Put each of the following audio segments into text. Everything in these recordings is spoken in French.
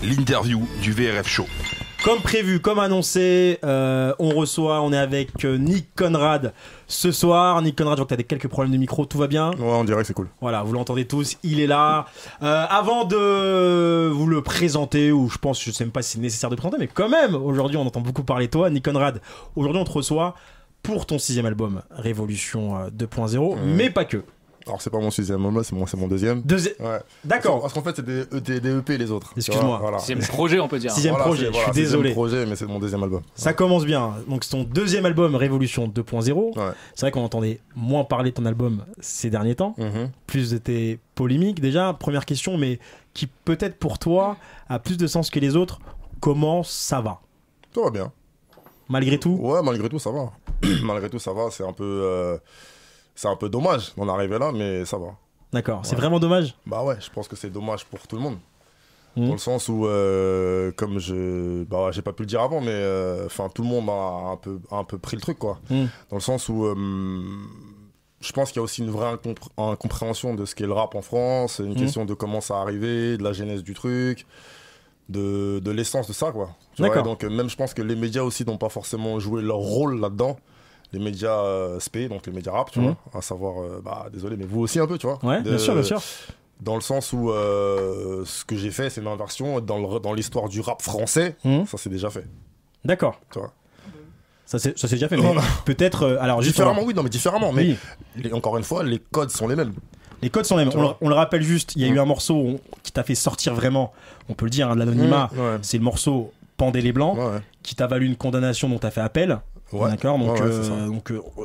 l'interview du VRF Show. Comme prévu, comme annoncé, on est avec Nick Conrad ce soir. Nick Conrad, je vois que tu as quelques problèmes de micro, tout va bien? Ouais, on dirait que c'est cool. Voilà, vous l'entendez tous, il est là. Avant de vous le présenter, ou je sais même pas si c'est nécessaire de présenter, mais quand même, aujourd'hui on entend beaucoup parler de toi, Nick Conrad. Aujourd'hui on te reçoit pour ton 6e album, Révolution 2.0, mais pas que. Alors c'est pas mon 6e album, c'est mon deuxième. Ouais. D'accord. Parce qu'en fait c'est des EP les autres. Excuse-moi. Voilà. 6e projet on peut dire. 6e projet, je suis désolé. 6e projet, mais c'est mon deuxième album. Ça commence bien. Donc c'est ton 2e album, Révolution 2.0. Ouais. C'est vrai qu'on entendait moins parler de ton album ces derniers temps. Plus de tes polémiques déjà. Première question, mais qui peut-être pour toi a plus de sens que les autres. Comment ça va? Tout va bien. Malgré tout? Ouais, malgré tout ça va. Malgré tout ça va, c'est un peu dommage d'en arriver là, mais ça va. D'accord, c'est vraiment dommage? Bah ouais, je pense que c'est dommage pour tout le monde. Dans le sens où, comme j'ai pas pu le dire avant, mais tout le monde a un peu pris le truc, quoi. Dans le sens où je pense qu'il y a aussi une vraie incompréhension de ce qu'est le rap en France, une question de comment ça a arrivé, de la genèse du truc, de l'essence de ça, quoi. D'accord. Donc même je pense que les médias aussi n'ont pas forcément joué leur rôle là-dedans. Les médias SP, donc les médias rap, tu vois, à savoir, désolé, mais vous aussi un peu, tu vois. Ouais, bien sûr, bien sûr. Dans le sens où ce que j'ai fait, c'est une inversion dans l'histoire du rap français, ça c'est déjà fait. D'accord. Tu vois. Ça c'est déjà fait, mais peut-être... alors différemment, oui, non, mais différemment, oui. Mais encore une fois, les codes sont les mêmes. Les codes sont les mêmes. On le rappelle juste, il y a eu un morceau qui t'a fait sortir vraiment, on peut le dire, de l'anonymat. C'est le morceau Pendez les Blancs, qui t'a valu une condamnation dont t'as fait appel. Ouais. D'accord, donc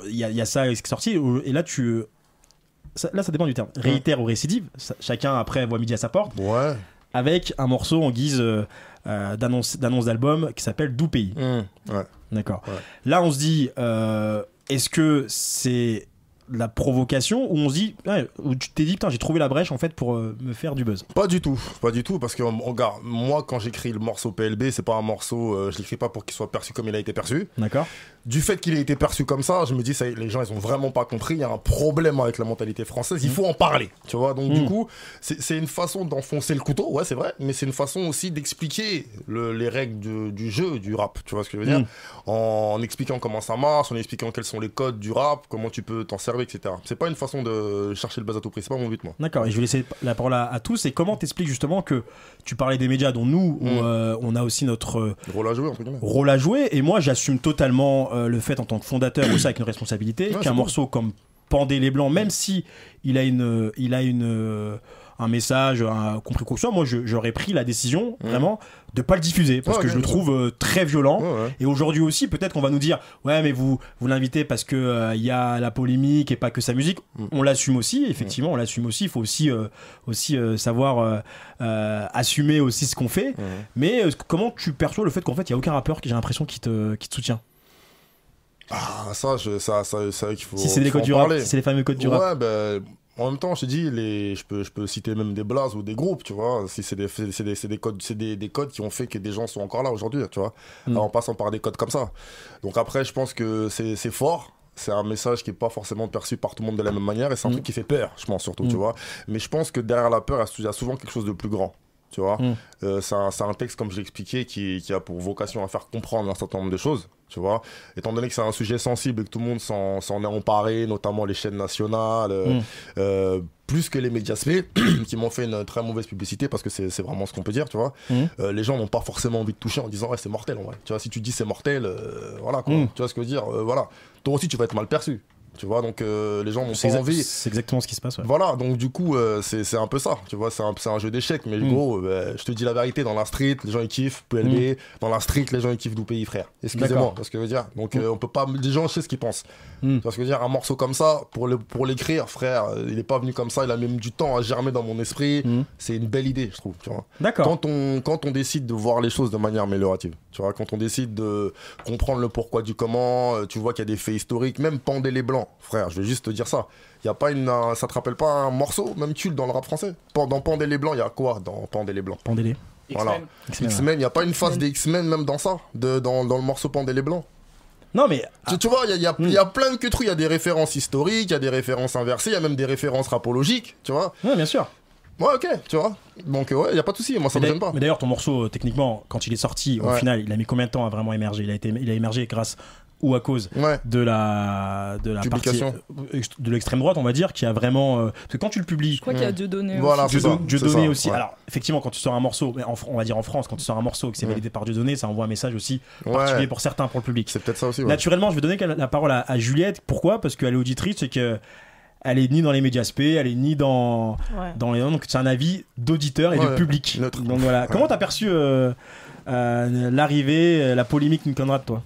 il y a ça qui est sorti, et là ça dépend du terme. Réitère ou récidive, chacun après voit midi à sa porte. Ouais. Avec un morceau en guise d'annonce d'album qui s'appelle Doux Pays. Ouais. D'accord. Ouais. Là on se dit, est-ce que c'est la provocation, ou on se dit, où tu t'es dit putain j'ai trouvé la brèche en fait pour me faire du buzz? Pas du tout, parce que regarde, moi quand j'écris le morceau PLB, c'est pas un morceau, je l'écris pas pour qu'il soit perçu comme il a été perçu. D'accord. Du fait qu'il ait été perçu comme ça, je me dis les gens ils ont vraiment pas compris, il y a un problème avec la mentalité française, il faut en parler, tu vois. Donc du coup, c'est une façon d'enfoncer le couteau, ouais c'est vrai, mais c'est une façon aussi d'expliquer les règles du jeu du rap, tu vois ce que je veux dire, en expliquant comment ça marche, en expliquant quels sont les codes du rap, comment tu peux t'en servir, etc. C'est pas une façon de chercher le buzz à tout prix, c'est pas mon but, moi. D'accord, et je vais laisser la parole à tous. Et comment t'expliques justement que tu parlais des médias dont nous on a aussi notre rôle à jouer, et moi j'assume totalement le fait en tant que fondateur aussi avec une responsabilité qu'un morceau comme Pendez les Blancs, même si il a un message, compris quoi que ce soit, moi j'aurais pris la décision vraiment de pas le diffuser parce que je le trouve très violent. Et aujourd'hui aussi peut-être qu'on va nous dire ouais mais vous l'invitez parce que y a la polémique et pas que sa musique. On l'assume aussi, effectivement on l'assume aussi, il faut aussi savoir assumer aussi ce qu'on fait. Mais comment tu perçois le fait qu'en fait il y a aucun rappeur qui j'ai l'impression qui te soutient? Ah ça qu'il faut. Si c'est les codes du rap, si c'est les fameux codes du rap. Ouais, en même temps, je te dis, je peux citer même des blazes ou des groupes, tu vois. Si c'est des codes qui ont fait que des gens sont encore là aujourd'hui, tu vois. Alors, en passant par des codes comme ça. Donc après, je pense que c'est fort. C'est un message qui est pas forcément perçu par tout le monde de la même manière, et c'est un truc qui fait peur, je pense surtout, tu vois. Mais je pense que derrière la peur, il y a souvent quelque chose de plus grand. Tu vois, c'est un texte, comme je l'ai expliqué, qui a pour vocation à faire comprendre un certain nombre de choses, tu vois. Étant donné que c'est un sujet sensible et que tout le monde s'en est emparé, notamment les chaînes nationales, plus que les médias SP, qui m'ont fait une très mauvaise publicité, parce que c'est vraiment ce qu'on peut dire, tu vois. Les gens n'ont pas forcément envie de toucher en disant ouais, c'est mortel, en vrai. Tu vois, si tu dis c'est mortel, voilà quoi. Tu vois ce que je veux dire, voilà. Toi aussi, tu vas être mal perçu. Tu vois, donc les gens n'ont pas envie. C'est exactement ce qui se passe. Ouais. Voilà, donc du coup, c'est un peu ça. Tu vois, c'est un jeu d'échecs. Mais gros, je te dis la vérité, dans la street, les gens ils kiffent PLB. Dans la street, les gens ils kiffent Doux Pays, frère. Excusez-moi, parce que je veux dire. Donc on peut pas. Les gens, je sais ce qu'ils pensent. Tu vois ce que je veux dire. Un morceau comme ça, pour l'écrire, frère, il est pas venu comme ça. Il a même du temps à germer dans mon esprit. C'est une belle idée, je trouve. Tu vois. D'accord. Quand on décide de voir les choses de manière améliorative, tu vois, quand on décide de comprendre le pourquoi du comment, tu vois qu'il y a des faits historiques, même Pendez les Blancs, frère, je vais juste te dire ça. Y a pas ça te rappelle pas un morceau, même culte dans le rap français? Dans Pendez les Blancs, il y a quoi dans Pendez les Blancs? Pendez les. Voilà. X-Men, il n'y a pas une phase des X-Men même dans ça, dans le morceau Pendez les Blancs? Non mais... Tu vois, il y a plein de trucs, il y a des références historiques, il y a des références inversées, il y a même des références rapologiques, tu vois. Ouais, bien sûr. Ouais, ok, tu vois. Donc, ouais, y a pas de souci, moi ça me gêne pas. Mais d'ailleurs, ton morceau, techniquement, quand il est sorti, au final, il a mis combien de temps à vraiment émerger? Il a émergé grâce ou à cause de la publication partie de l'extrême droite, on va dire, qui a vraiment. Parce que quand tu le publies. Je crois qu'il y a Dieudonné voilà, aussi. Dieudonné aussi. Ouais. Alors, effectivement, quand tu sors un morceau, on va dire en France, quand tu sors un morceau qui s'est validé par Dieudonné, ça envoie un message aussi particulier pour certains, pour le public. C'est peut-être ça aussi. Naturellement, je vais donner la parole à Juliette. Pourquoi? Parce qu'elle est auditrice, c'est que. Elle est ni dans les médias SP, elle est ni dans les. Donc c'est un avis d'auditeur et de public. Neutre. Donc voilà. Comment t'as perçu l'arrivée, la polémique Conrad, toi?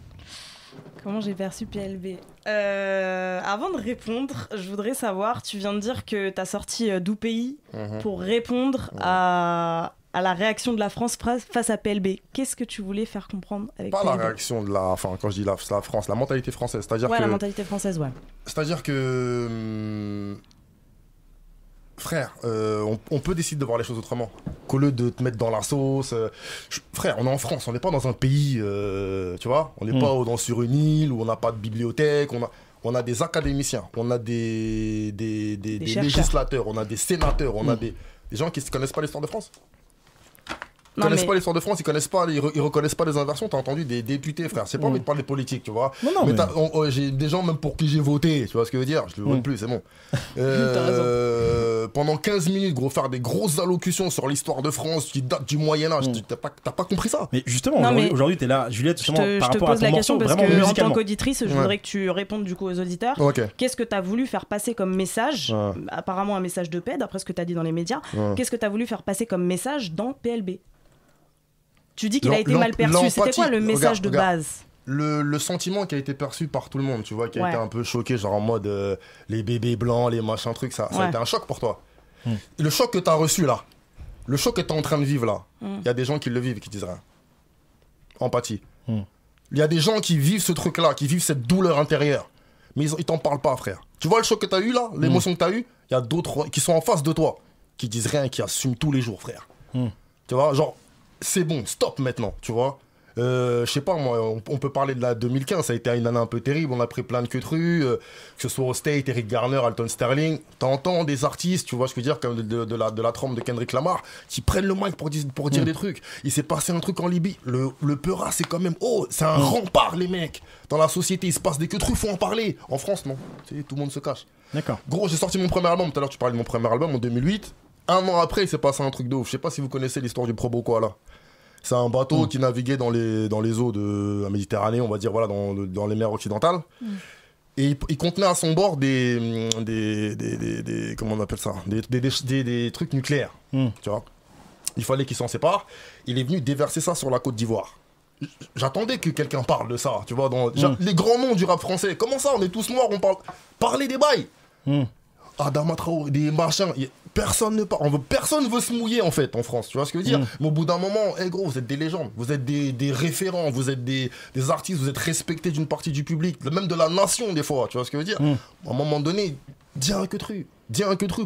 Comment j'ai perçu PLB? Avant de répondre, je voudrais savoir, tu viens de dire que t'as sorti Doux Pays pour répondre à la réaction de la France face à PLB. Qu'est-ce que tu voulais faire comprendre avec PLB? La réaction de la... Enfin, quand je dis la France, la mentalité française. C'est-à-dire que... la mentalité française, ouais. C'est-à-dire que... frère, on peut décider de voir les choses autrement. Qu'au lieu de te mettre dans la sauce... frère, on est en France, on n'est pas dans un pays... tu vois, on n'est pas sur une île où on n'a pas de bibliothèque, on a des académiciens, on a des législateurs, on a des sénateurs, on a des gens qui ne connaissent pas l'histoire de France. Ils connaissent pas l'histoire de France, ils reconnaissent pas les inversions. T'as entendu des députés, frère. C'est pas envie de parler politique, tu vois. Mais j'ai des gens même pour qui j'ai voté, tu vois ce que je veux dire. Je le vote plus, c'est bon. Pendant 15 minutes, gros, faire des grosses allocutions sur l'histoire de France qui date du Moyen-Âge. T'as pas compris ça? Mais justement, aujourd'hui, t'es là, Juliette, justement, par rapport à ton morceau, vraiment musicalement. Je te pose la question parce que, en tant qu'auditrice, je voudrais que tu répondes du coup aux auditeurs. Qu'est-ce que t'as voulu faire passer comme message? Apparemment, un message de paix, d'après ce que t'as dit dans les médias. Qu'est-ce que t'as voulu faire passer comme message dans PLB? Tu dis qu'il a été mal perçu. C'était quoi le message de base? Le sentiment qui a été perçu par tout le monde, tu vois, qui a été un peu choqué, genre en mode les bébés blancs, les machins trucs, ça a été un choc pour toi. Le choc que t'as reçu là, le choc que t'es en train de vivre là, il y a des gens qui le vivent et qui disent rien. Empathie. Il y a des gens qui vivent ce truc là, qui vivent cette douleur intérieure, mais ils t'en parlent pas, frère. Tu vois le choc que t'as eu là, l'émotion que t'as eu, il y a d'autres qui sont en face de toi, qui disent rien et qui assument tous les jours, frère. Tu vois, genre, c'est bon, stop maintenant, tu vois. Je sais pas, moi, on peut parler de la 2015, ça a été une année un peu terrible, on a pris plein de queutrues, que ce soit au State, Eric Garner, Alton Sterling. T'entends des artistes, tu vois ce que je veux dire, comme de la trempe de Kendrick Lamar, qui prennent le mic pour dire des trucs. Il s'est passé un truc en Libye, le Peura, c'est quand même, c'est un rempart, les mecs. Dans la société, il se passe des queutrues, faut en parler. En France, non, tout le monde se cache. D'accord. Gros, j'ai sorti mon premier album, tout à l'heure tu parlais de mon premier album en 2008. Un an après, il s'est passé un truc de ouf. Je sais pas si vous connaissez l'histoire du Proboco là. C'est un bateau qui naviguait dans les eaux de la Méditerranée, on va dire, voilà, dans les mers occidentales. Et il contenait à son bord des comment on appelle ça, des trucs nucléaires, tu vois. Il fallait qu'il s'en sépare. Il est venu déverser ça sur la Côte d'Ivoire. J'attendais que quelqu'un parle de ça, tu vois. Les grands noms du rap français, comment ça, on est tous noirs, on parle... Parlez des bails. Adama Traoré, des machins... Personne ne parle, personne veut se mouiller en fait en France, tu vois ce que je veux dire. Mais au bout d'un moment, gros, vous êtes des légendes, vous êtes des référents, vous êtes des artistes, vous êtes respectés d'une partie du public, même de la nation des fois, tu vois ce que je veux dire. À un moment donné, dis un queutru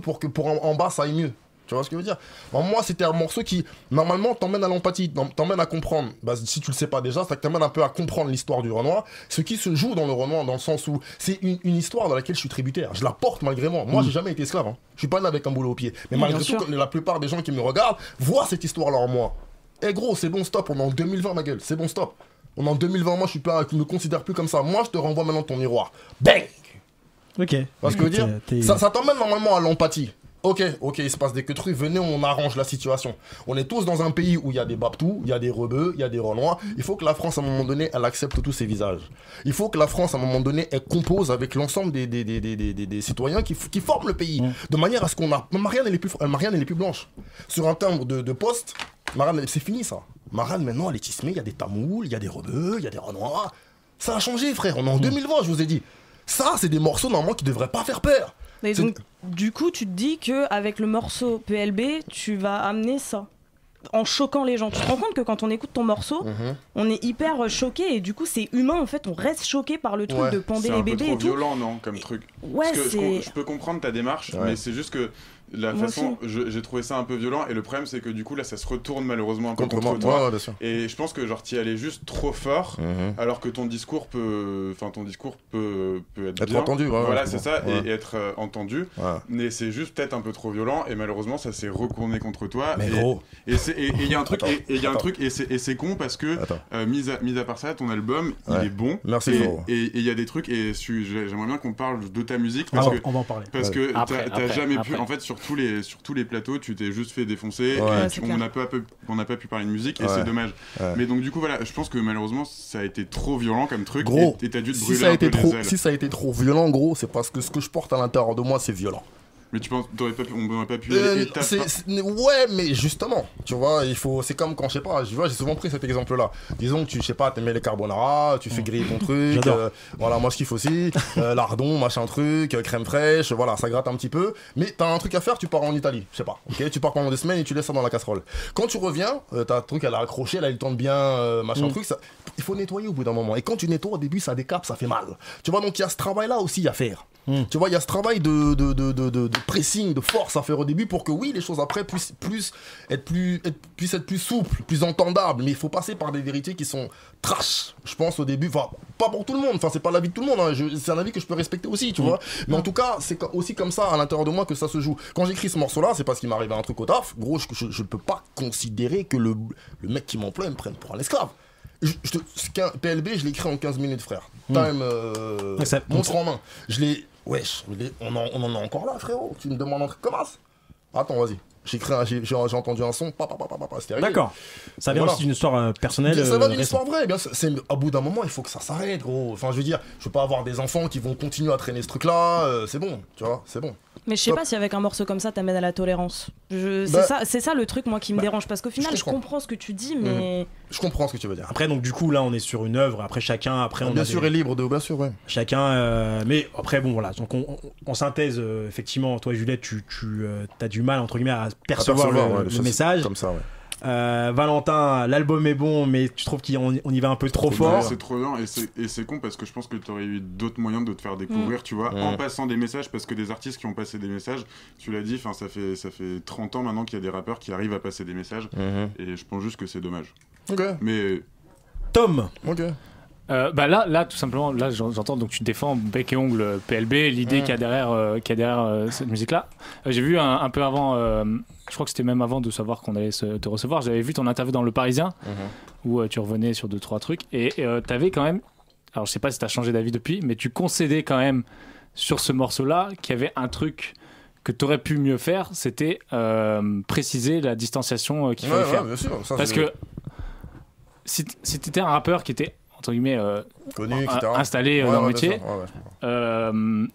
pour que en bas ça aille mieux. Tu vois ce que je veux dire? Moi, c'était un morceau qui, normalement, t'emmène à l'empathie, t'emmène à comprendre. Si tu le sais pas déjà, ça t'emmène un peu à comprendre l'histoire du Renoir. Ce qui se joue dans le Renoir, dans le sens où c'est une histoire dans laquelle je suis tributaire. Je la porte malgré moi. Moi, j'ai jamais été esclave. Je suis pas né avec un boulot au pied. Mais malgré tout, la plupart des gens qui me regardent voient cette histoire-là en moi. Gros, c'est bon, stop. On est en 2020, ma gueule. C'est bon, stop. On est en 2020, moi, je me considère plus comme ça. Moi, je te renvoie maintenant ton miroir. Bang! Ok. Parce que je veux dire, ça t'emmène normalement à l'empathie. Ok, il se passe des queutrues, venez, on arrange la situation. On est tous dans un pays où il y a des Babtous, il y a des Rebeux, il y a des Renois. Il faut que la France, à un moment donné, elle accepte tous ces visages. Il faut que la France, à un moment donné, elle compose avec l'ensemble des citoyens qui forment le pays. De manière à ce qu'on a... Marianne, elle est plus blanche. Sur un timbre de poste, Marianne, c'est fini ça. Marianne, maintenant, elle est tismée, il y a des Tamouls, il y a des Rebeux, il y a des Renois. Ça a changé, frère, on est en 2020, je vous ai dit. Ça, c'est des morceaux, normalement, qui devraient pas faire peur. Et donc, du coup, tu te dis qu'avec le morceau PLB, tu vas amener ça en choquant les gens. Tu te rends compte que quand on écoute ton morceau, on est hyper choqué et du coup, c'est humain en fait. On reste choqué par le truc de pender les bébés et tout. C'est un peu trop violent, non, comme truc. Ouais, parce que je peux comprendre ta démarche, mais c'est juste que j'ai trouvé ça un peu violent, et le problème c'est que du coup là ça se retourne malheureusement un peu contre toi, et je pense que genre t'y allais juste trop fort, alors que ton discours peut être bien entendu, voilà, c'est ça, et être entendu, mais c'est juste peut-être un peu trop violent, et malheureusement ça s'est retourné contre toi. Mais gros, et il y a un truc, et c'est con parce que mis à part ça, ton album il est bon. Merci. Et il y a des trucs, et j'aimerais bien qu'on parle de ta musique, on va en parler. Parce que t'as jamais pu, en fait, sur tous les plateaux, tu t'es juste fait défoncer, et on n'a pas pu parler de musique, et c'est dommage. Mais donc du coup voilà, je pense que malheureusement ça a été trop violent comme truc, gros, et t'as dû te brûler un peu les ailes. Si ça a été trop violent, gros, c'est parce que ce que je porte à l'intérieur de moi c'est violent. Mais tu penses on n'aurait pas pu aller étape ouais, mais justement, tu vois, c'est comme quand, je sais pas, j'ai souvent pris cet exemple-là. Disons que tu t'aimais les carbonara, tu fais griller ton truc, voilà, moi je kiffe aussi, lardon, machin truc, crème fraîche, voilà, ça gratte un petit peu, mais t'as un truc à faire, tu pars en Italie, je sais pas, ok, tu pars pendant 2 semaines et tu laisses ça dans la casserole. Quand tu reviens, t'as un truc, elle a accroché, là, il tourne bien, machin truc, ça, il faut nettoyer au bout d'un moment, et quand tu nettoies au début, ça décape, ça fait mal. Tu vois, donc il y a ce travail-là aussi à faire. Tu vois, il y a ce travail de pressing, de force à faire au début pour que oui, les choses après puissent être plus souples, plus entendables. Mais il faut passer par des vérités qui sont trash, je pense, au début. Enfin, pas pour tout le monde, enfin, c'est pas l'avis de tout le monde, hein. C'est un avis que je peux respecter aussi, tu vois. Mais en tout cas, c'est aussi comme ça à l'intérieur de moi que ça se joue. Quand j'écris ce morceau-là, c'est parce qu'il m'arrive un truc au taf. Gros, je peux pas considérer que le mec qui m'emploie me prenne pour un esclave. PLB, je l'ai écrit en 15 minutes, frère. Time, montre en main. Wesh, on en est encore là, frérot. Tu me demandes un truc comme ça. Attends, vas-y. J'ai entendu un son, c'était réglé. D'accord. Ça vient aussi d'une histoire personnelle. Ça vient d'une histoire vraie. Bien, à bout d'un moment, il faut que ça s'arrête, gros. Enfin, je veux dire, je veux pas avoir des enfants qui vont continuer à traîner ce truc-là. C'est bon, tu vois, c'est bon. Mais je sais pas si avec un morceau comme ça, t'amènes à la tolérance. C'est ça le truc, moi, qui me dérange. Parce qu'au final, je comprends ce que tu dis, mais. Je comprends ce que tu veux dire. Après, donc, du coup, là, on est sur une œuvre. Après, chacun. Bien sûr, est libre de. Bien sûr, ouais. Chacun. Mais après, bon, voilà. Donc, en synthèse, effectivement, toi, Juliette, tu as du mal, entre guillemets, à percevoir le message. Comme ça, ouais. Valentin, l'album est bon, mais tu trouves qu'on y va un peu trop fort. C'est trop bien, et c'est con parce que je pense que tu aurais eu d'autres moyens de te faire découvrir, tu vois, en passant des messages, parce que des artistes qui ont passé des messages, tu l'as dit, ça fait 30 ans maintenant qu'il y a des rappeurs qui arrivent à passer des messages, et je pense juste que c'est dommage. Ok. Mais Tom. Ok. Là, tout simplement, là, j'entends, donc tu défends bec et ongle PLB, l'idée qu'il y a derrière cette musique-là. J'ai vu un peu avant, je crois que c'était même avant de savoir qu'on allait te recevoir, j'avais vu ton interview dans Le Parisien, où tu revenais sur 2-3 trucs, et t'avais quand même, alors je sais pas si t'as changé d'avis depuis, mais tu concédais quand même sur ce morceau-là qu'il y avait un truc que t'aurais pu mieux faire, c'était préciser la distanciation qu'il fallait faire. Bien sûr, ça, parce que si t'étais un rappeur qui était entre guillemets connu, etc. installé dans le métier, je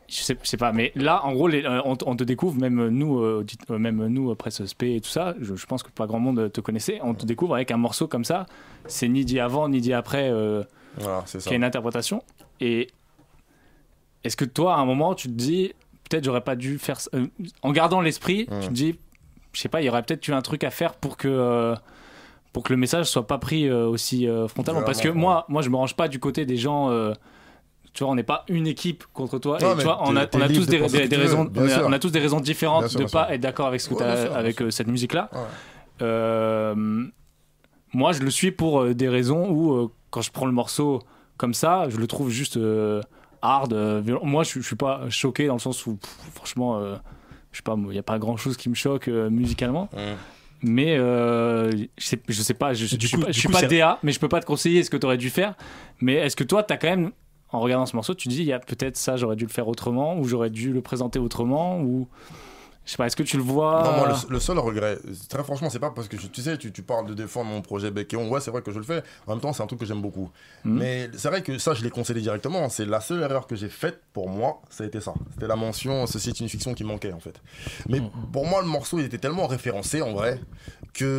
sais pas, mais là en gros on te découvre, même nous presse spé et tout ça, je pense que pas grand monde te connaissait, on te découvre avec un morceau comme ça, c'est ni dit avant ni dit après, c'est ça. Qu'il y a une interprétation. Et est-ce que toi à un moment tu te dis peut-être j'aurais pas dû faire en gardant l'esprit, tu te dis je sais pas, il y aurait peut-être eu un truc à faire pour que le message soit pas pris aussi frontalement. Parce que moi je me range pas du côté des gens, tu vois, on n'est pas une équipe contre toi, et tu vois, on a tous des raisons, on a tous des raisons différentes de pas être d'accord avec ce que avec cette musique là. Moi je le suis pour des raisons où quand je prends le morceau comme ça, je le trouve juste hard, violent. Moi je suis pas choqué dans le sens où franchement je sais pas, il y a pas grand chose qui me choque musicalement. Mais je sais pas, je suis pas DA, mais je peux pas te conseiller ce que tu aurais dû faire. Mais est-ce que toi, t'as quand même, en regardant ce morceau, tu te dis, il y a peut-être ça, j'aurais dû le faire autrement, ou j'aurais dû le présenter autrement, ou je sais pas, est-ce que tu le vois? Non, moi, le seul regret, très franchement, c'est pas parce que tu sais, tu parles de défendre mon projet bec et ongle. Ouais, c'est vrai que je le fais. En même temps, c'est un truc que j'aime beaucoup. Mais c'est vrai que ça, je l'ai concédé directement. C'est la seule erreur que j'ai faite pour moi, ça a été ça. C'était la mention, ceci est une fiction qui manquait en fait. Mais pour moi, le morceau, il était tellement référencé en vrai que.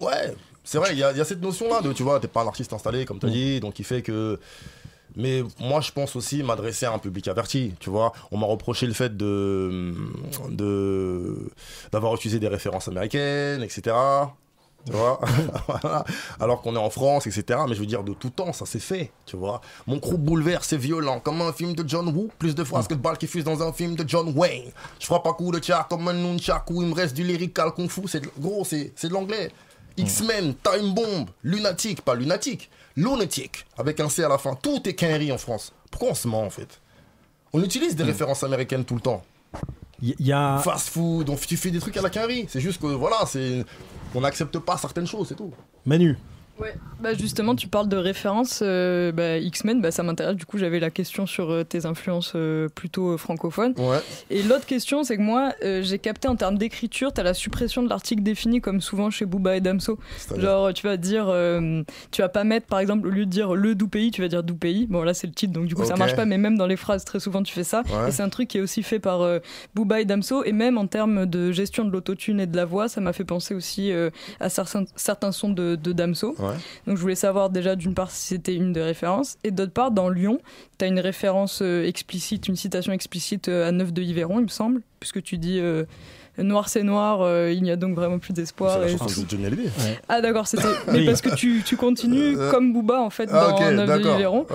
Ouais, c'est vrai, il y a cette notion-là de, tu vois, t'es pas un artiste installé, comme t'as dit, donc il fait que. Mais moi, je pense aussi m'adresser à un public averti, tu vois. On m'a reproché le fait d'avoir utilisé des références américaines, etc. Tu vois. Voilà. Alors qu'on est en France, etc. Mais je veux dire, de tout temps, ça s'est fait. Tu vois. Mon crew bouleverse, c'est violent. Comme un film de John Woo. Plus de phrases que de balles qui fusent dans un film de John Wayne. Je frappe à coups de tchar comme un nunchaku. Il me reste du lyrical kung fu. Gros, c'est de l'anglais. X-Men, Time Bomb, Lunatic, pas Lunatic. Lunatic, avec un C à la fin. Tout est quinri en France. Pourquoi on se ment en fait? On utilise des références américaines tout le temps. Y a... Fast food, tu fais des trucs à la quinri. C'est juste que voilà, on n'accepte pas certaines choses, c'est tout. Manu. Ouais, bah justement, tu parles de références. X-Men, ça m'intéresse. Du coup, j'avais la question sur tes influences plutôt francophones. Ouais. Et l'autre question, c'est que moi, j'ai capté en termes d'écriture, t'as la suppression de l'article défini, comme souvent chez Booba et Damso. Genre, tu vas dire, tu vas pas mettre, par exemple, au lieu de dire le Doupéi, tu vas dire Doupéi. Bon, là, c'est le titre, donc du coup, ça marche pas. Mais même dans les phrases, très souvent, tu fais ça. Ouais. Et c'est un truc qui est aussi fait par Booba et Damso. Et même en termes de gestion de l'autotune et de la voix, ça m'a fait penser aussi à certains sons de Damso. Ouais. Donc je voulais savoir déjà d'une part si c'était une des références et d'autre part dans Lyon tu as une référence explicite, une citation explicite à Neuf de Yveron il me semble, puisque tu dis noir c'est noir, il n'y a donc vraiment plus d'espoir. C'est la chanson de Johnny Hallyday. Ouais. Ah d'accord, c'était... mais parce que tu continues comme Booba en fait dans Neuf de Yveron.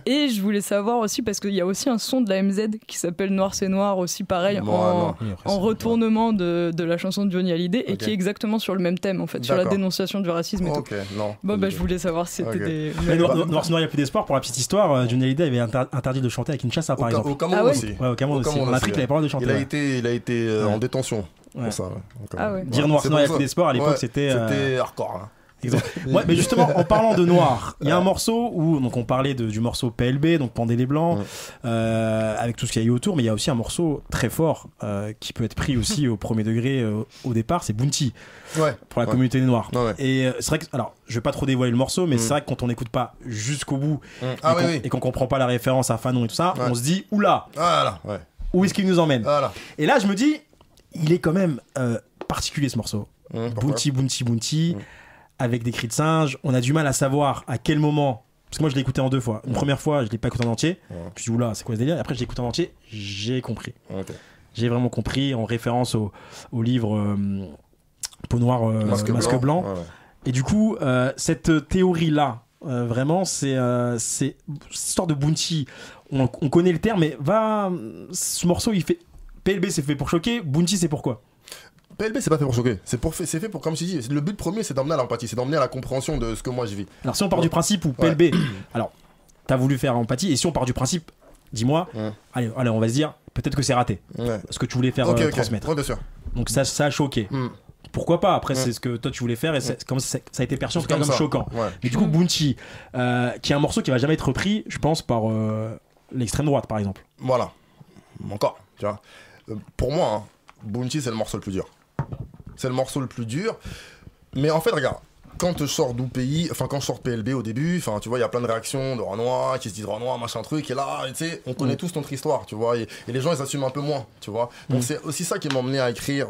Et je voulais savoir aussi parce qu'il y a aussi un son de la MZ qui s'appelle Noir c'est noir aussi pareil en retournement de la chanson de Johnny Hallyday et qui est exactement sur le même thème en fait, sur la dénonciation du racisme et tout. Non. Bon je voulais savoir si c'était des... Mais Noir c'est noir il n'y a plus d'espoir. Pour la petite histoire, Johnny Hallyday avait interdit de chanter à Kinshasa par exemple. Au Cameroun aussi. Ouais, au Cameroun aussi. On a appris qu'il avait pas le droit de chanter. Il a été en détention. Ouais. Ça, dire Noir c'est noir il n'y a plus d'espoir à l'époque c'était hardcore. Ouais, mais justement en parlant de noir, il y a un morceau où donc on parlait du morceau PLB, donc Pendez les Blancs, avec tout ce qu'il y a eu autour, mais il y a aussi un morceau très fort qui peut être pris aussi au premier degré au départ, c'est Bounty pour la communauté des Noirs. Et c'est vrai que, alors je vais pas trop dévoiler le morceau, mais c'est vrai que quand on n'écoute pas jusqu'au bout et qu'on comprend pas la référence à Fanon et tout ça, on se dit oula, où est-ce qu'il nous emmène? Et là je me dis il est quand même particulier ce morceau. Bounty, avec des cris de singe. On a du mal à savoir à quel moment. Parce que moi je l'ai écouté en deux fois. Une première fois, je l'ai pas écouté en entier. Je me suis dit, oula, c'est quoi ce délire? Et après, je l'ai écouté en entier. J'ai compris. J'ai vraiment compris en référence au livre Peau noire, masque blanc. Et du coup, cette théorie-là, vraiment, c'est cette histoire de Bounty. On connaît le terme, mais ce morceau, il fait. PLB, c'est fait pour choquer. Bounty, c'est pourquoi? PLB, c'est pas fait pour choquer. C'est fait pour, comme tu dis, le but premier, c'est d'emmener à l'empathie, c'est d'emmener à la compréhension de ce que moi je vis. Alors, si on part du principe où PLB, alors, t'as voulu faire empathie, et si on part du principe, dis-moi, allez, on va se dire, peut-être que c'est raté. Ce que tu voulais faire transmettre. Ouais, bien sûr. Donc, ça a choqué. Pourquoi pas? Après, c'est ce que toi tu voulais faire, et comme ça a été perçu comme choquant. Mais du coup, Bounty, qui est un morceau qui va jamais être repris, je pense, par l'extrême droite, par exemple. Voilà. Encore, tu vois. Pour moi, Bounty, c'est le morceau le plus dur. C'est le morceau le plus dur. Mais en fait, regarde, quand je sors d'Oupéi, enfin quand je sors PLB au début, enfin tu vois, il y a plein de réactions de Renoir qui se disent Renoir, machin truc, et là, tu sais, on connaît tous notre histoire, tu vois, et les gens ils assument un peu moins, tu vois. Donc c'est aussi ça qui m'a emmené à écrire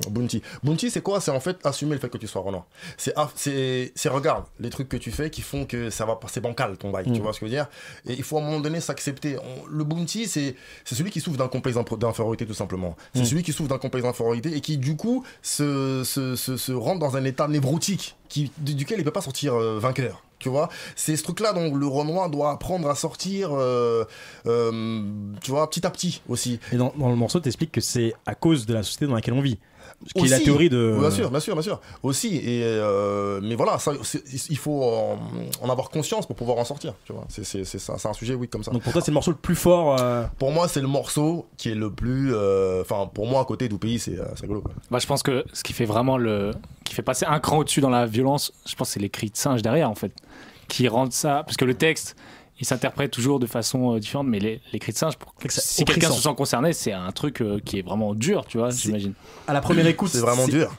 Bounty. Bounty, c'est quoi? C'est en fait assumer le fait que tu sois Renoir. C'est regarde les trucs que tu fais qui font que ça va passer bancal ton bail, tu vois ce que je veux dire. Et il faut à un moment donné s'accepter. Le Bounty, c'est celui qui souffre d'un complexe d'infériorité tout simplement. C'est celui qui souffre d'un complexe d'infériorité et qui du coup se rentre dans un état névrotique duquel il peut pas sortir vainqueur, tu vois. C'est ce truc là dont le Renoir doit apprendre à sortir tu vois, petit à petit aussi. Et dans le morceau t'expliques que c'est à cause de la société dans laquelle on vit, ce qui est la théorie de... Bien sûr aussi, et mais voilà, ça, il faut en avoir conscience pour pouvoir en sortir, tu vois. C'est ça, c'est un sujet comme ça. Donc pour toi c'est le morceau le plus fort Pour moi c'est le morceau qui est le plus enfin pour moi à côté d'Oupéi c'est rigolo quoi. Bah je pense que ce qui fait vraiment qui fait passer un cran au-dessus dans la violence, je pense que c'est les cris de singe derrière en fait, qui rendent ça, parce que le texte il s'interprète toujours de façon différente, mais les cris de singe, si quelqu'un se sent concerné, c'est un truc qui est vraiment dur, tu vois, j'imagine. À la première écoute, c'est vraiment dur.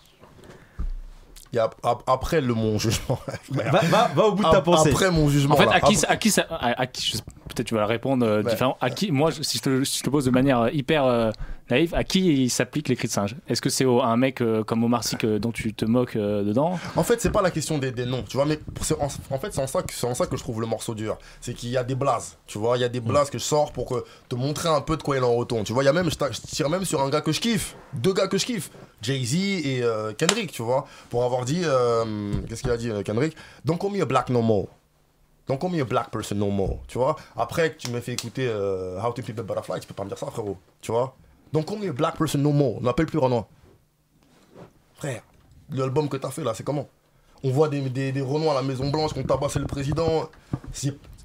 Il y a, après mon jugement. Va au bout de ta pensée. Après mon jugement. En fait, à qui peut-être peut-être tu vas répondre différemment. À qui, moi, si je te pose de manière hyper naïve, à qui il s'applique les cris de singe? Est-ce que c'est à un mec comme Omar Sy dont tu te moques dedans? En fait, c'est pas la question des noms, tu vois, mais en fait, c'est en ça que je trouve le morceau dur. C'est qu'il y a des blazes, tu vois, il y a des blazes que je sors pour te montrer un peu de quoi il en retourne. Tu vois, il y a même, je tire même sur un gars que je kiffe, 2 gars que je kiffe, Jay-Z et Kendrick, tu vois, pour avoir dit, qu'est-ce qu'il a dit, Kendrick? Don't call me a black no more. Don't call me a black person no more, tu vois. Après que tu m'as fait écouter How to Flip a Butterfly, tu peux pas me dire ça, frérot, tu vois. Don't call me a black person no more, ne m'appelle plus Renoir. Frère, l'album que t'as fait là, c'est comment? On voit des Renois à la Maison Blanche qui ont tabassé le président.